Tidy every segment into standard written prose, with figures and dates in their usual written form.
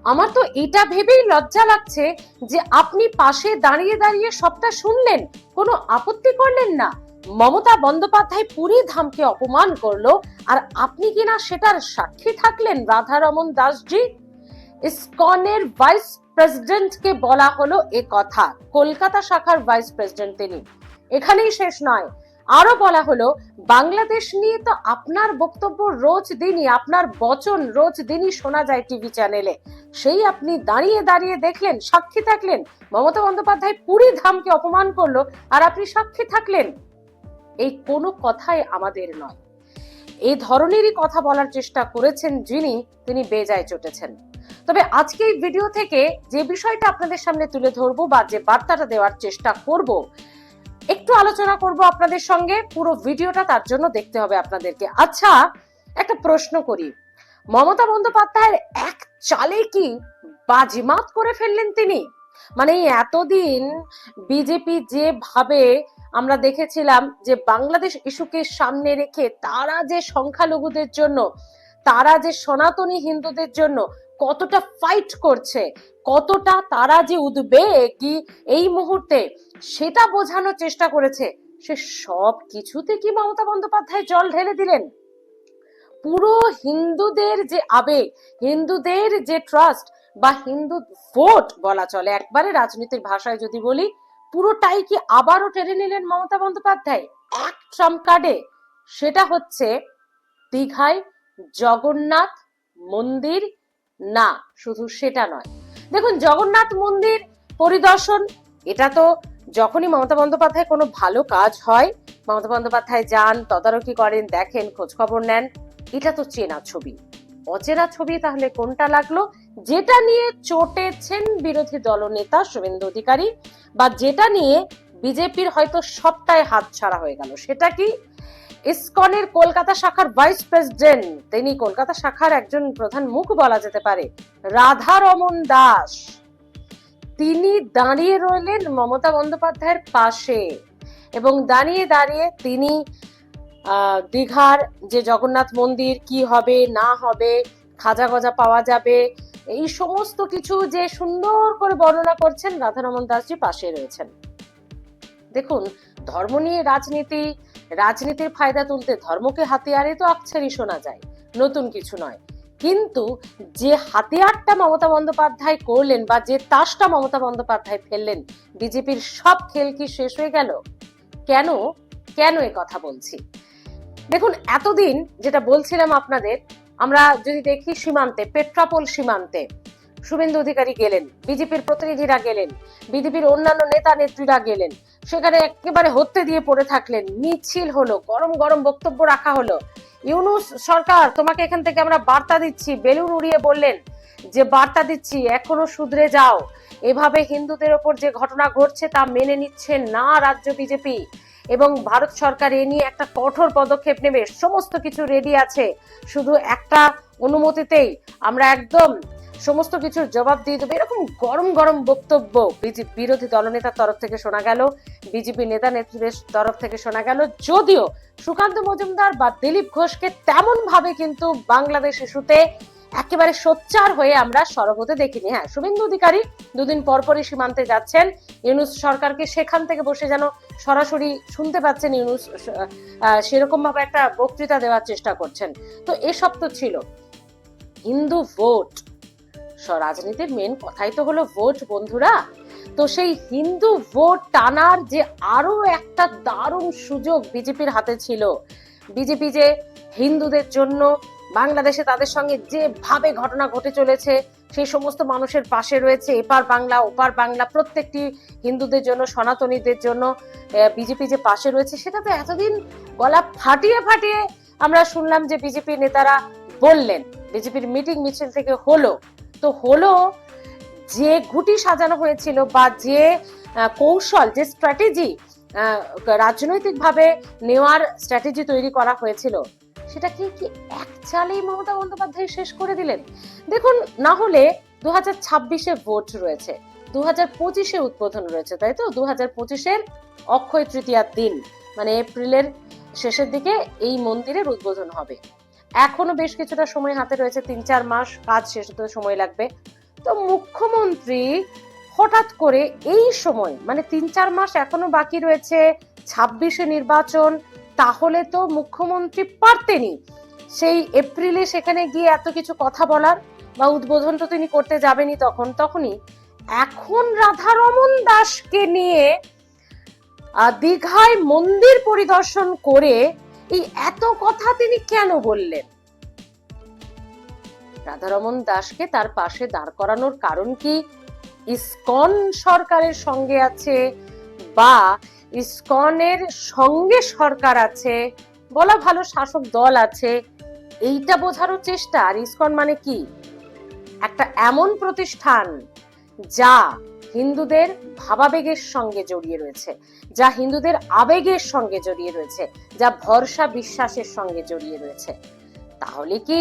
আমার তো এটা ভেবেই লজ্জা লাগছে যে আপনি পাশে দাঁড়িয়ে দাঁড়িয়ে সবটা শুনলেন, কোনো আপত্তি করলেন না। মমতা বন্দ্যোপাধ্যায় পুরী ধামকে অপমান করলো, আর আপনি কিনা সেটার সাক্ষী থাকলেন। রাধারমন দাসজি, ইসকনের ভাইস প্রেসিডেন্টকে বলা হলো এ কথা, কলকাতা শাখার ভাইস প্রেসিডেন্ট তিনি। এখানেই শেষ নয়, আরো বলা হলো বাংলাদেশ নিয়ে তো আপনার বক্তব্য রোজ দিনই, আপনার বচন রোজ দিনই শোনা যায় টিভি চ্যানেলে, সেই আপনি দাঁড়িয়ে দাঁড়িয়ে দেখলেন, সাক্ষী থাকলেন। মমতা বন্দ্যোপাধ্যায় পুরী ধামকে অপমান করলো আর আপনি সাক্ষী থাকলেন। এই কোনো কথাই আমাদের নয়। এই ধরনেরই কথা বলার চেষ্টা করেছেন যিনি, তিনি বেজায় চটেছেন। তবে আজকে এই ভিডিও থেকে যে বিষয়টা আপনাদের সামনে তুলে ধরবো বা যে বার্তাটা দেওয়ার চেষ্টা করব, একটু আলোচনা করব আপনাদের সঙ্গে, পুরো ভিডিওটা তার জন্য দেখতে হবে আপনাদেরকে। আচ্ছা, একটা প্রশ্ন করি, মমতা বন্দ্যোপাধ্যায়ের এক চালে কি বাজিমাত করে ফেললেন তিনি? মানে এতদিন বিজেপি যেভাবে আমরা দেখেছিলাম যে বাংলাদেশ ইস্যুকে সামনে রেখে তারা যে সংখ্যালঘুদের জন্য, তারা যে সনাতনী হিন্দুদের জন্য কতটা ফাইট করছে, কতটা তারা যে উদ্বেগী এই মুহূর্তে, সেটা বোঝানোর চেষ্টা করেছে, সে সব কিছুতে কি মমতা বন্দ্যোপাধ্যায় জল ঢেলে দিলেন? পুরো হিন্দুদের যে আবেগ, হিন্দুদের যে ট্রাস্ট বা হিন্দু ভোট বলা চলে একবারে রাজনীতির ভাষায় যদি বলি, পুরোটাই কি আবারও টেনে নিলেন মমতা বন্দ্যোপাধ্যায় এক ট্রাম্প কার্ডে? সেটা হচ্ছে দীঘায় জগন্নাথ মন্দির। না, শুধু সেটা নয়, দেখুন জগন্নাথ মন্দির পরিদর্শন, এটা তো যখনই মমতা বন্দ্যোপাধ্যায় কোনো ভালো কাজ হয়, মমতা বন্দ্যোপাধ্যায় যান, তদারকি করেন, দেখেন, খোঁজ খবর নেন, এটা তো চেনা ছবি। অচেনা ছবি তাহলে কোনটা লাগলো? যেটা নিয়ে চটেছেন বিরোধী দলনেতা শুভেন্দু অধিকারী, বা যেটা নিয়ে বিজেপির হয়তো সবটাই হাত ছাড়া হয়ে গেল, সেটা কি? ইসকনের কলকাতা শাখার ভাইস প্রেসিডেন্ট, তিনি কলকাতা শাখার একজন প্রধান মুখ বলা যেতে পারে, রাধারমন দাস, তিনি দাঁড়িয়ে রইলেন মমতা বন্দ্যোপাধ্যায়ের পাশে, এবং দাঁড়িয়ে দাঁড়িয়ে তিনি দীঘার যে জগন্নাথ মন্দির কি হবে না হবে, খাজা গজা পাওয়া যাবে, এই সমস্ত কিছু যে সুন্দর করে বর্ণনা করছেন, রাধারমন দাসজি পাশে রয়েছেন। দেখুন, ধর্ম নিয়ে রাজনীতি, রাজনীতির ফায়দা তুলতে ধর্মকে হাতিয়ারে তো আকছারি শোনা যায়, নতুন কিছু নয়। কিন্তু যে হাতিয়ারটা মমতা বন্দ্যোপাধ্যায় করলেন বা যে তাসটা মমতা বন্দ্যোপাধ্যায় ফেললেন, বিজেপির সব খেল কি শেষ হয়ে গেল? কেন কেন এ কথা বলছি? দেখুন, এতদিন যেটা বলছিলাম আপনাদের, আমরা যদি দেখি সীমান্তে, পেট্রাপোল সীমান্তে শুভেন্দু অধিকারী গেলেন, বিজেপির প্রতিনিধিরা গেলেন, বিজেপির অন্যান্য নেতা নেত্রীরা গেলেন, সেখানে একেবারে হত্যে দিয়ে পড়ে থাকলেন, মিছিল হলো, গরম গরম বক্তব্য রাখা হলো। ইউনূস সরকার, তোমাকে এখান থেকে আমরা বার্তা দিচ্ছি, বেলুন উড়িয়ে বললেন যে বার্তা দিচ্ছি, এখনো শুধরে যাও। এভাবে হিন্দুদের ওপর যে ঘটনা ঘটছে তা মেনে নিচ্ছে না রাজ্য বিজেপি, এবং ভারত সরকার এ নিয়ে একটা কঠোর পদক্ষেপ নেবে, সমস্ত কিছু রেডি আছে, শুধু একটা অনুমতিতেই আমরা একদম সমস্ত কিছুর জবাব দিয়ে দেবো। এরকম গরম গরম বক্তব্য বিরোধী দলনেতার তরফ থেকে শোনা গেল, বিজেপি নেতা নেত্রীদের তরফ থেকে শোনা গেল। যদিও সুকান্ত মজুমদার বা দিলীপ ঘোষকে তেমন ভাবে কিন্তু বাংলাদেশ ইস্যুতে একেবারে সোচ্চার হয়ে আমরা সরব হতে দেখিনি। হ্যাঁ, শুভেন্দু অধিকারী দুদিন পরপরই সীমান্তে যাচ্ছেন, ইউনূস সরকারকে সেখান থেকে বসে যেন সরাসরি শুনতে পাচ্ছেন ইউনূস, সেরকম ভাবে একটা বক্তৃতা দেওয়ার চেষ্টা করছেন। তো এসব তো ছিল। হিন্দু ভোট, রাজনীতির মেন কথাই তো হলো ভোট বন্ধুরা। তো সেই হিন্দু ভোট টানার যে আরো একটা দারুণ সুযোগ বিজেপির হাতে ছিল। বিজেপি যে হিন্দুদের জন্য বাংলাদেশে তাদের সঙ্গে যেভাবে ঘটনা ঘটে চলেছে, সেই সমস্ত মানুষের পাশে রয়েছে, এপার বাংলা ওপার বাংলা, প্রত্যেকটি হিন্দুদের জন্য, সনাতনীদের জন্য বিজেপি যে পাশে রয়েছে, সেটা তো এতদিন গলা ফাটিয়ে ফাটিয়ে আমরা শুনলাম যে বিজেপি নেতারা বললেন, বিজেপির মিটিং মিছিল থেকে হলো। তো হলো, যে গুটি সাজানো হয়েছিল বা যে কৌশল, যে স্ট্র্যাটেজি রাজনৈতিক ভাবে নেওয়ার স্ট্র্যাটেজি তৈরি করা হয়েছিল, সেটা কি এক চালেই মমতা বন্দ্যোপাধ্যায় শেষ করে দিলেন? দেখুন, না হলে 2026-এ ভোট রয়েছে, 2025-এ উদ্বোধন রয়েছে, তাই তো? 2025-এর অক্ষয় তৃতীয়ার দিন, মানে এপ্রিলের শেষের দিকে এই মন্দিরের উদ্বোধন হবে। এখনো বেশ কিছুটা সময় হাতে রয়েছে, 3-4 মাস কাজ শেষ হতে সময় লাগবে। তো মুখ্যমন্ত্রী হঠাৎ করে এই সময়, মানে 3-4 মাস এখনো বাকি রয়েছে, 26-এ নির্বাচন, তাহলে তো মুখ্যমন্ত্রী পারতেনই সেই এপ্রিলে সেখানে গিয়ে এত কিছু কথা বলার, বা উদ্বোধন তো তিনি করতে যাবেনই তখনই। এখন রাধারমন দাসকে নিয়ে দীঘায় মন্দির পরিদর্শন করে এই এত কথা তিনি কেন বললেন? রাধারমন দাসকে তার পাশে দাঁড় করানোর কারণ কি ইসকন সরকারের সঙ্গে আছে, বা ইসকনের সঙ্গে সরকার আছে, বলা ভালো শাসক দল আছে, এইটা বোঝারও চেষ্টা। আর ইসকন মানে কি? একটা এমন প্রতিষ্ঠান যা হিন্দুদের ভাবাবেগের সঙ্গে জড়িয়ে রয়েছে, যা হিন্দুদের আবেগের সঙ্গে জড়িয়ে রয়েছে, যা ভরসা বিশ্বাসের সঙ্গে জড়িয়ে রয়েছে। তাহলে কি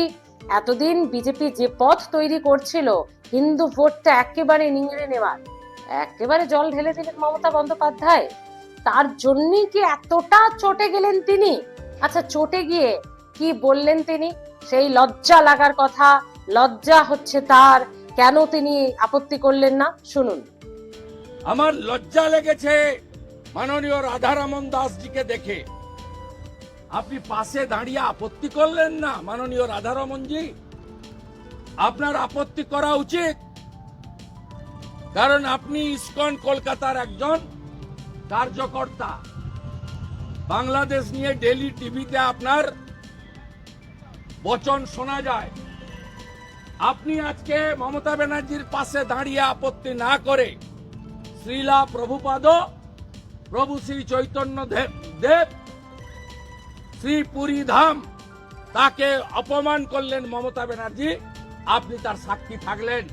এতদিন বিজেপি যে পথ তৈরি করছিল হিন্দু ভোটটা একেবারে নিংড়ে নেওয়ার, একেবারে জল ঢেলে দিলেন মমতা বন্দ্যোপাধ্যায়, তার জন্যই কি এতটা চটে গেলেন তিনি? আচ্ছা, চটে গিয়ে কি বললেন তিনি? সেই লজ্জা লাগার কথা, লজ্জা হচ্ছে তার, কেন তিনি আপত্তি করলেন না? শুনুন। আমার লজ্জা লেগেছে মাননীয় রাধারমন দাসজিকে দেখে। আপনি পাশে দাঁড়িয়ে আপত্তি করলেন না মাননীয় রাধারমনজি? আপনার আপত্তি করা উচিত, কারণ আপনি ইসকন কলকাতার একজন কার্যকর্তা। বাংলাদেশ নিয়ে ডেলি টিভিতে আপনার বচন শোনা যায়। আপনি আজকে মমতা ব্যানার্জির পাশে দাঁড়িয়ে আপত্তি না করে শ্রীলা প্রভুপাদ, প্রভু শ্রী চৈতন্য দেব, শ্রী পুরী ধাম, তাকে অপমান করলেন মমতা ব্যানার্জি। আপনি তার সাক্ষী থাকলেন।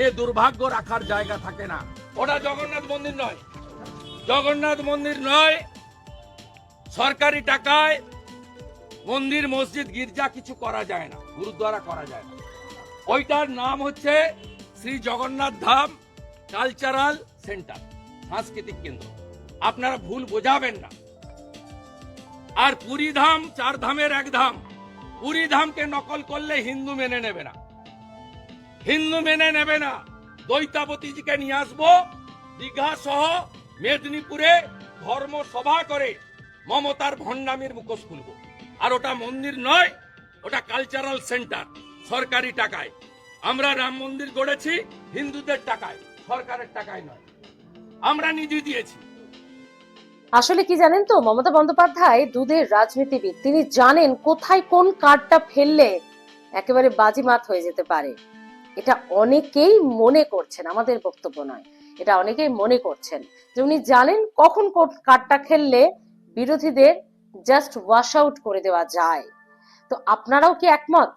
এ দুর্ভাগ্য রাখার জায়গা থাকে না। ওটা জগন্নাথ মন্দির নয়, জগন্নাথ মন্দির নয়। সরকারি টাকায় মন্দির, মসজিদ, গির্জা কিছু করা যায় না, গুরুদ্বারা করা যায় না। ওইটার নাম হচ্ছে শ্রী জগন্নাথ ধাম কালচারাল সেন্টার, সাংস্কৃতিক কেন্দ্র। আপনারা ভুল বোঝাবেন না। আর পুরী ধাম 4 ধামের এক ধাম। পুরী ধামকে নকল করলে হিন্দু মেনে নেবে না, হিন্দু মেনে নেবে না। দ্বৈতাবতীজিকে নিয়ে আসবো, দীঘা সহ মেদিনীপুরে ধর্মসভা করে মমতার ভণ্ডামির মুখোশ খুলবো। আর ওটা মন্দির নয়, ওটা কালচারাল সেন্টার, সরকারি টাকায়। আমরা রাম মন্দির গড়েছি হিন্দুদের টাকায়, সরকারের টাকায় নয়। আমরা নিধি দিয়েছি। আসলে কি জানেন তো, মমতা বন্দ্যোপাধ্যায় দুধের রাজনীতিবিদ। তিনি জানেন কোথায় কোন কার্ডটা ফেললে একেবারে বাজিমাত হয়ে যেতে পারে। এটা অনেকেই মনে করছেন, আমাদের বক্তব্য নয়, এটা অনেকেই মনে করছেন যে উনি জানেন কখন কোন কার্ডটা খেললে বিরোধীদের জাস্ট ওয়াশ আউট করে দেওয়া যায়। তো আপনারাও কি একমত?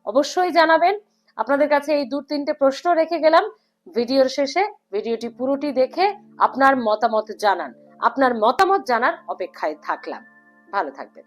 অবশ্যই জানাবেন। আপনাদের কাছে এই 2-3টে প্রশ্ন রেখে গেলাম। ভিডিওর শেষে ভিডিওটি পুরোটি দেখে আপনার মতামত জানান। আপনার মতামত জানার অপেক্ষায় থাকলাম। ভালো থাকবেন।